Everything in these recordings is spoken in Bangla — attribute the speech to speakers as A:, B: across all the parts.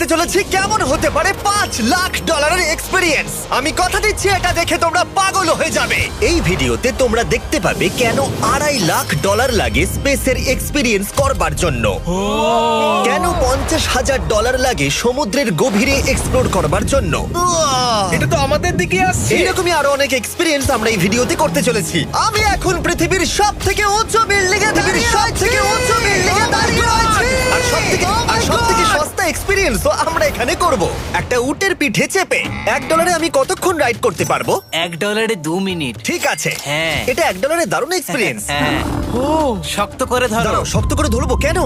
A: করতে চলেছি কেমন হতে পারে $5 লাখ এক্সপিরিয়েন্স। আমি কথা দিচ্ছি এটা দেখে তোমরা পাগল হয়ে যাবে। এই ভিডিওতে তোমরা দেখতে পাবে কেন $2.5 লাখ লাগে স্পেসের এক্সপিরিয়েন্স করবার জন্য, কেন $50,000 লাগে সমুদ্রের গভীরে এক্সপ্লোর করবার জন্য।
B: এটা তো আমাদের দিকে আসছে।
A: এইরকমই আরো অনেক এক্সপিরিয়েন্স আমরা এই ভিডিওতে করতে চলেছি। আমি এখন পৃথিবীর সব থেকে উঁচু বিল্ডিং এ দাঁড়িয়ে আছি। আর সবথেকে সস্তা এক্সপিরিয়েন্সও আমরা এখানে করব। একটা উটের পিঠে চেপে $1 আমি কতক্ষণ রাইড করতে পারবো?
C: $1 2 মিনিট।
A: ঠিক আছে,
C: হ্যাঁ।
A: এটা $1 দারুণ এক্সপিরিয়েন্স।
C: হ্যাঁ। শক্ত করে ধরো।
A: দাঁড়াও, শক্ত করে ধরবো কেন?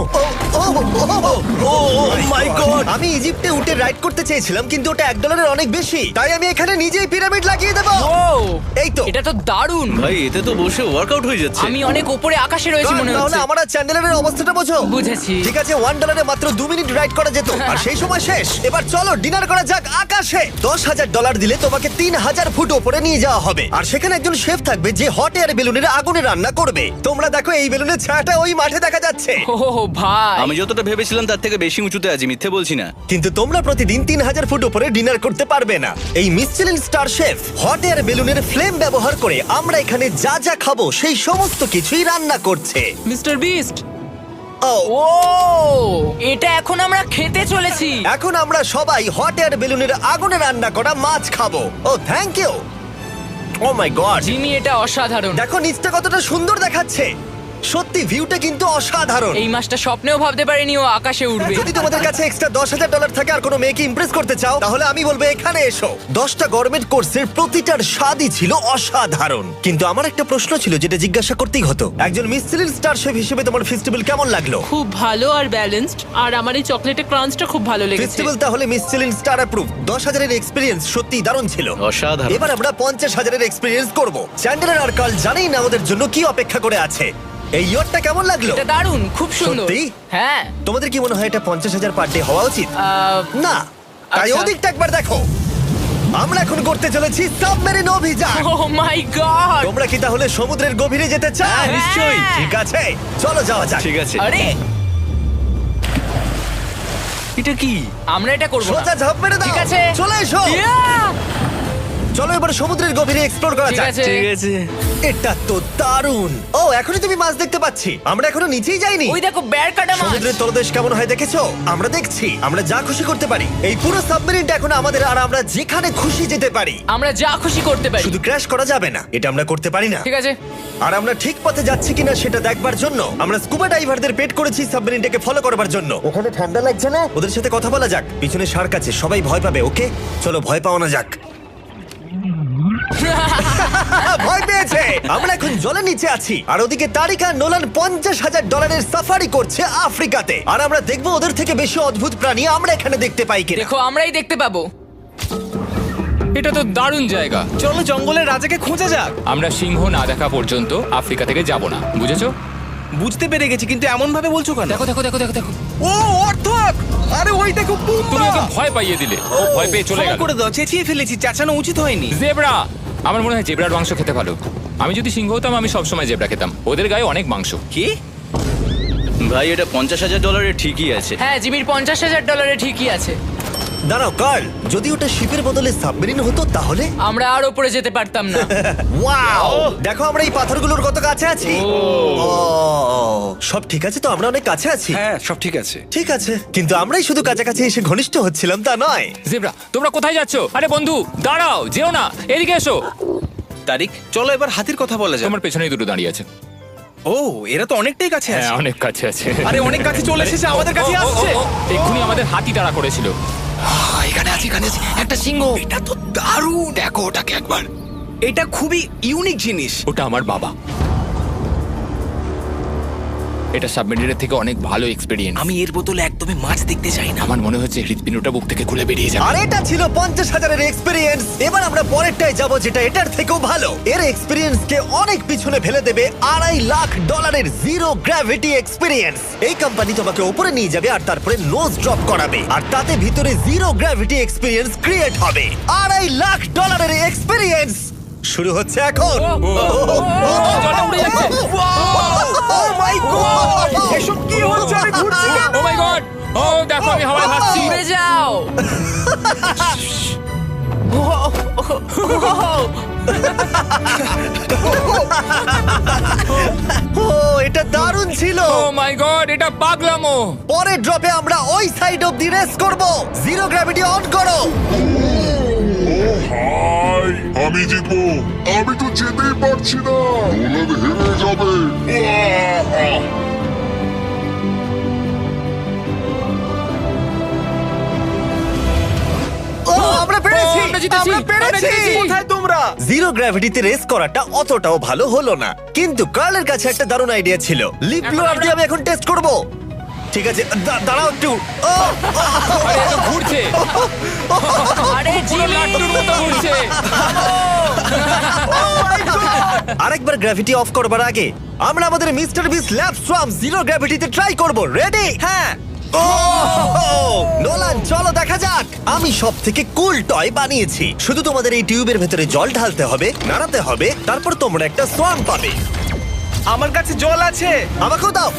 A: মাই গড! আমি ইজিপ্টে উটে রাইড করতে চেয়েছিলাম, কিন্তু ওটা $1 অনেক বেশি, তাই আমি এখানে নিজেই পিরামিড লাগিয়ে দেবো। এই তো।
D: এটা তো দারুণ।
B: ভাই এতে তো বসে ওয়ার্কআউট হয়ে যাচ্ছে।
D: আমি অনেক উপরে আকাশে রয়েছি মনে
A: তাহলে
D: হচ্ছে।
A: আমার আর চ্যান্ডেলের অবস্থাটা বোঝো।
D: বুঝেছি।
A: ঠিক আছে, $1 মাত্র 2 মিনিট রাইড করা যেত, আর সেই সময় শেষ। এবার চলো ডিনার করা যাক আকাশে। $10,000 দিলে তোমাকে 3000 ফুট উপরে নিয়ে যাওয়া হবে, আর সেখানে একজন শেফ থাকবে যে হট এয়ার বেলুনের আগুনে রান্না করবে। তোমরা দেখো এই বেলুনের ছায়াটা ওই মাঠে দেখা যাচ্ছে।
D: ও ভাই,
B: আমি যতটা ভেবেছিলাম তার থেকে বেশি উঁচুতে আছি, মিথ্যে বলছি না।
A: কিন্তু তোমরা প্রতিদিন 3000 ফুট উপরে ডিনার করতে পারবে না। এই Michelin star chef hot air বেলুনের ফ্লেম ব্যবহার করে আমরা এখানে যা যা খাবো সেই সমস্ত কিছুই রান্না করছে।
D: Mister beast.
A: ও,
D: ও, এটা এখন আমরা খেতে চলেছি।
A: এখন আমরা সবাই হট এয়ার বেলুনের আগুনে রান্না করা মাছ খাবো। Oh thank you. Oh my God,
D: Jimmy, এটা অসাধারণ।
A: দেখো নিচটা কতটা সুন্দর দেখাচ্ছে। সত্যি ভিউটা কিন্তু অসাধারণ।
D: এই মাসটা স্বপ্নেও ভাবতে পারিনি ও আকাশে উঠবে।
A: যদি তোমাদের কাছে এক্সট্রা $10,000 থাকে আর কোনো মেয়েকে ইমপ্রেস করতে চাও, তাহলে আমি বলবো এখানে এসো। 10টা গভর্নমেন্ট কোর্সের প্রতিটার স্বাদই ছিল অসাধারণ। কিন্তু আমার একটা প্রশ্ন ছিল যেটা জিজ্ঞাসা করতেই হতো, একজন মিশেলিন স্টার শেফ হিসেবে তোমার ফেস্টিভ্যাল কেমন লাগলো?
E: খুব ভালো আর ব্যালেন্সড, আর আমার এই চকলেটের ক্রাঞ্চটা খুব ভালো লেগেছে।
A: ফেস্টিভ্যাল তাহলে মিশেলিন স্টার অ্যাপ্রুভ। 10,000 এক্সপিরিয়েন্স সত্যিই দারুণ ছিল।
B: অসাধারণ।
A: এবার আমরা 50,000 এক্সপিরিয়েন্স করব। চ্যান্ডেলার আর কার্ল জানেই না আমাদের জন্য কি অপেক্ষা করে আছে। এই ইয়ারটা কেমন লাগলো?
D: এটা দারুণ, খুব সুন্দর।
A: সত্যি?
D: হ্যাঁ।
A: তোমাদের কি মনে হয় এটা 50,000 পার ডে হওয়া উচিত? না, তাই
D: আচ্ছা।
A: ওদিকটা একবার দেখো। আমরা এখন করতে চলেছি সাবমেরিন অভিযান।
D: ও মাই গড।
A: তোমরা কি তাহলে সমুদ্রের গভীরে যেতে চাও?
D: হ্যাঁ, নিশ্চয়ই।
A: ঠিক আছে, চলো যাওয়া যাক।
B: ঠিক আছে।
D: আরে,
B: এটা কি?
D: আমরা এটা করব না।
A: সোজা ঝাঁপ মেরে দাও।
D: ঠিক আছে।
A: চলে এসো।
D: Yeah!
A: চলো এবার সমুদ্রের গভীরে এক্সপ্লোর করা
D: ঠিক
A: যাক।
D: আছে।
B: ঠিক আছে।
A: এটা তো দারুণ। ও, এখনই তুমি মাছ দেখতে পাচ্ছি। আমরা এখনো নিচেই যাইনি।
D: ওই দেখো, বের কাটা মাছ।
A: সমুদ্রের তলদেশ কেমন হয় দেখেছো? আমরা দেখছি, আমরা যা খুশি করতে পারি। এই পুরো সাবমেরিনটা এখন আমাদের, আর আমরা যেখানে খুশি যেতে পারি।
D: আমরা যা খুশি করতে পারি।
A: শুধু ক্র্যাশ করা যাবে না, এটা আমরা করতে পারি না।
D: ঠিক আছে।
A: আর আমরা ঠিক পথে যাচ্ছি কিনা সেটা দেখবার জন্য আমরা স্কুবা ডাইভারদের পেড করেছি সাবমেরিনটাকে ফলো করবার জন্য। ওখানে ঠান্ডা লাগছে না? ওদের সাথে কথা বলা যাক। পিছনে শার্ক আছে, সবাই ভয় পাবে। ওকে, চলো ভয় পাওয়া না যাক। ভয় পেয়েছে। আমরা এখন জলের নিচে আছি, আর ওদিকে তারিকা নোলান $50,000 সাফারি করছে আফ্রিকাতে। আর আমরা দেখবো ওদের থেকে বেশি অদ্ভুত প্রাণী আমরা এখানে দেখতে পাই কিনা।
D: দেখো, আমরাই দেখতে পাবো।
F: এটা তো দারুণ জায়গা।
B: চলো জঙ্গলের রাজাকে খোঁজা যাক।
F: আমরা সিংহ না দেখা পর্যন্ত আফ্রিকা থেকে যাব না, বুঝেছো?
B: বুঝতে পেরে গেছি, কিন্তু এমন ভাবে বলছো কেন?
F: দেখো দেখো দেখো দেখো দেখো,
B: ও অর্থক! আরে ওই দেখো
F: তুমি ওকে ভয় পাইয়ে দিলে, ও ভয় পেয়ে চলে
B: ক্ষমা
F: গেল।
B: করে দাও, চেঁচিয়ে ফেলেছি, চাচানো উচিত হয়নি।
F: জেব্রা, আমার মনে হয় জেব্রার মাংস খেতে ভালো। আমি যদি সিংহ হতাম আমি সবসময় জেব্রা খেতাম, ওদের গায়ে অনেক মাংস।
B: কি? ভাই এটা $50,000 ঠিকই আছে।
D: হ্যাঁ, জিমির $50,000 ঠিকই আছে।
A: দাঁড়াও কার্ল, যদি ওটা শিপের বদলে সাবমেরিন হতো তাহলে?
D: আমরা আর উপরে যেতে পারতাম না।
A: ওয়াও, দেখো আমরা এই পাথরগুলোর কত কাছে আছি। ও, সব ঠিক আছে তো? আমরা অনেক কাছে আছি।
B: হ্যাঁ সব ঠিক আছে।
A: ঠিক আছে, কিন্তু আমরাই শুধু কাছাকাছি এসে ঘনিষ্ঠ হচ্ছিলাম তা নয়।
F: জেব্রা, তোমরা কোথায় যাচ্ছো? আরে বন্ধু দাঁড়াও, যেও না, এদিকে এসো।
B: তারিক, চলো এবার হাতির কথা বলা যাক।
F: তোমার পেছনেই দুটো দাঁড়িয়ে আছে।
B: ও, এরা তো অনেকটাই কাছে
F: হ্যাঁ,
B: আছে।
F: অনেক কাছে আছে।
B: আরে অনেক কাছে চলে এসেছে, আমাদের কাছে আসছে।
F: এক্ষুনি আমাদের হাতি তাড়া করেছিল।
C: এখানে আছে একটা সিংহ।
B: এটা তো দারুণ।
C: দেখো ওটাকে একবার।
B: এটা খুবই ইউনিক জিনিস।
F: ওটা আমার বাবা। এটা সাবমেরিনের থেকে অনেক ভালো এক্সপেরিয়েন্স।
C: আমি এর বোতলে একদমই মাছ দেখতে চাই না।
F: আমার মনে হচ্ছে হৃৎপিণ্ডটা বুক থেকে খুলে বেরিয়ে যাবে।
A: আর এটা ছিল 50,000 এক্সপিরিয়েন্স। এবার আমরা পরেরটায় যাব, যেটা এটার থেকেও ভালো। এর এক্সপিরিয়েন্স কে অনেক পিছনে ফেলে দেবে $2.5 লাখ জিরো গ্র্যাভিটি এক্সপিরিয়েন্স। এই কোম্পানি তোমাকে উপরে নিয়ে যাবে আর তারপরে নোজ ড্রপ করাবে, আর তাতে ভিতরে জিরো গ্র্যাভিটি এক্সপিরিয়েন্স ক্রিয়েট হবে। $2.5 এক্সপিরিয়েন্স শুরু হচ্ছে এখন।
F: জলে উড়ে যাচ্ছে।
A: Oh my God!
B: এসব কি হচ্ছে? আমি ঘুরছি কেন?
F: ও মাই গড, গড ও দেখো আমি হাওয়ায় ভাসছি
D: উড়ে যাও।
A: ও এটা দারুণ ছিল।
F: ও মাই গড এটা পাগলামো
A: পরের ড্রপে আমরা ওই সাইড অফ দি রেস করব। জিরো গ্র্যাভিটি অন করো।
G: হাই আমি জিতবো। আমি তো যেতেই পারছি না, নোলান হেরে যাবে। আহ!
A: ও আমরা পেরেছি,
F: ও, আমরা জিতেছি,
A: আমরা পেরেছি।
F: আমরা জিতেছি।
A: কোথায় তোমরা? জিরো গ্র্যাভিটিতে রেস করাটা অতটাও ভালো হলো না, কিন্তু কার্লের কাছে একটা দারুণ আইডিয়া ছিল। লিপ ব্লোয়ার দিয়ে আমি এখন টেস্ট করব। ঠিক আছে, দাঁড়াও একটু। ও,
F: আরে এটা ঘুরছে
D: আরে
F: পুরো লাট্টুর মতো ঘুরছে
A: আরেকবার গ্র্যাভিটি অফ করবার আগে আমরা আমাদের মিস্টার বিস ল্যাব সোয়াম জিরো গ্র্যাভিটিতে ট্রাই করব। রেডি?
C: হ্যাঁ।
A: ও নোলান চলো দেখা যাক। আমি সব থেকে কুল টয় বানিয়েছি। শুধু তোমাদের এই টিউবের ভেতরে জল ঢালতে হবে, নাড়াতে হবে, তারপর তোমরা একটা সোয়াম পাবে।
C: আমার কাছে জল আছে।
A: আমাকেও দাও।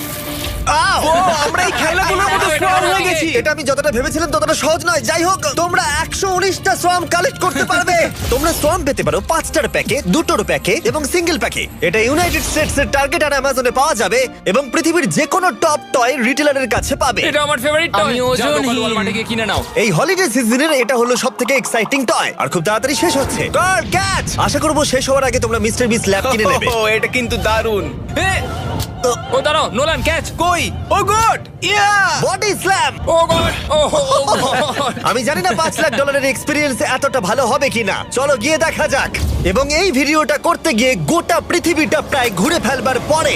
A: আও!
C: আমরা এই খেলাগুলোর মতো স্ট্রং হয়ে গেছি।
A: এটা আমি যতটা ভেবেছিলাম ততটা সহজ নয়। যাই হোক, তোমরা 119টা সোয়াম কালেক্ট করতে পারবে। তোমরা সোয়াম পেতে পারো 5টার প্যাকে, 2টোর প্যাকে এবং সিঙ্গেল প্যাকে। এটা ইউনাইটেড স্টেটস এর টার্গেট আর অ্যামাজনে পাওয়া যাবে এবং পৃথিবীর যে কোনো টপ টয় রিটেলারের কাছে পাবে।
F: এটা আমার ফেভারিট টয়
D: আমি ওজনহীন।
F: ওয়ালমার্টে গিয়ে কিনে নাও
A: এই হলিডে সিজনের এটা হলো সবথেকে এক্সাইটিং টয় আর খুব তাড়াতাড়ি শেষ হচ্ছে। Curl catch! আশা করব শেষ হওয়ার আগে তোমরা মিস্টার বিস ল্যাব কিনে নেবে।
C: ও এটা কিন্তু দারুণ।
F: ও দাঁড়াও নোলান ক্যাচ
C: কই? Oh God! Yeah!
A: Body slam!
F: Oh God oh God
A: আমি জানি না $5 লাখ এক্সপিরিয়েন্স এতটা ভালো হবে কিনা। চলো গিয়ে দেখা যাক। এবং এই ভিডিওটা করতে গিয়ে গোটা পৃথিবীটা প্রায় ঘুরে ফেলবার পরে